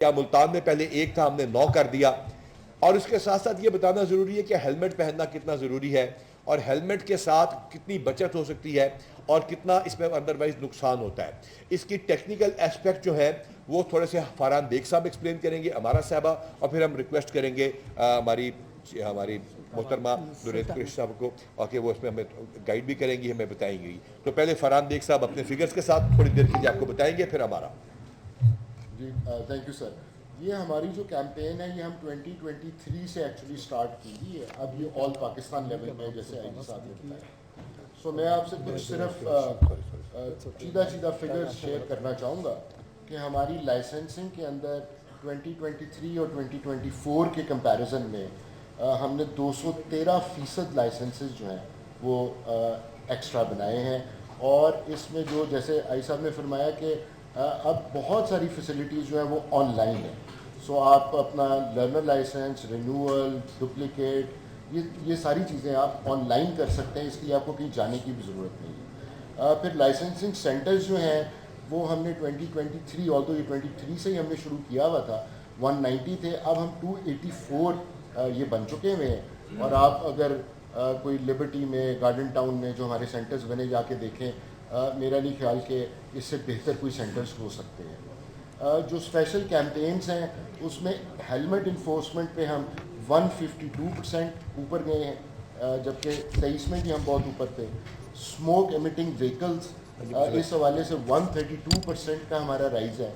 یا ملتان میں پہلے ایک تھا، ہم نے 9 کر دیا. اور اس کے ساتھ ساتھ یہ بتانا ضروری ہے کہ ہیلمٹ پہننا کتنا ضروری ہے اور ہیلمٹ کے ساتھ کتنی بچت ہو سکتی ہے اور کتنا اس میں ادروائز نقصان ہوتا ہے. اس کی ٹیکنیکل اسپیکٹ جو ہے وہ تھوڑے سے فرحان بیگ صاحب ایکسپلین کریں گے، ہمارا صاحبہ، اور پھر ہم ریکویسٹ کریں گے ہماری محترمہ نورید قریشی صاحب کو، اور کہ وہ اس میں ہمیں گائیڈ بھی کریں گی، ہمیں بتائیں گی. تو پہلے فرحان بیگ صاحب اپنے فگرز کے ساتھ تھوڑی دیر کے لیے آپ کو بتائیں گے، پھر ہمارا. جی تھینک یو سر. یہ ہماری جو کیمپین ہے یہ ہم 2023 سے ایکچولی اسٹارٹ کی ہے. اب یہ آل پاکستان لیول پہ جیسے آئی جی صاحب نے بتایا. سو میں آپ سے کچھ صرف سیدھا فگرز شیئر کرنا چاہوں گا کہ ہماری لائسنسنگ کے اندر 2023 اور 2024 کے کمپیریزن میں ہم نے 213% لائسنسز جو ہیں وہ ایکسٹرا بنائے ہیں. اور اس میں جو جیسے آئی صاحب نے فرمایا کہ اب بہت ساری فیسلٹیز جو ہیں وہ آن لائن ہیں. سو آپ اپنا لرنر لائسنس، رینیول، ڈپلیکیٹ، یہ ساری چیزیں آپ آن لائن کر سکتے ہیں. اس لیے آپ کو کہیں جانے کی بھی ضرورت نہیں ہے. پھر لائسنسنگ سینٹرز جو ہیں وہ ہم نے 2023 آلدو یہ 23 سے ہی ہم نے شروع کیا ہوا تھا، 190 تھے، اب ہم 284 یہ بن چکے ہوئے ہیں. اور آپ اگر کوئی لبرٹی میں، گارڈن ٹاؤن میں جو ہمارے سینٹرز بنے جا کے دیکھیں، میرا نہیں خیال کہ اس سے بہتر کوئی سینٹرز ہو سکتے ہیں. جو اسپیشل کیمپینز ہیں اس میں ہیلمٹ انفورسمنٹ پہ ہم 152% اوپر گئے ہیں، جبکہ 23 میں بھی ہم بہت اوپر تھے. اسموک ایمیٹنگ وہیکلز اس حوالے سے 132% کا ہمارا رائز ہے.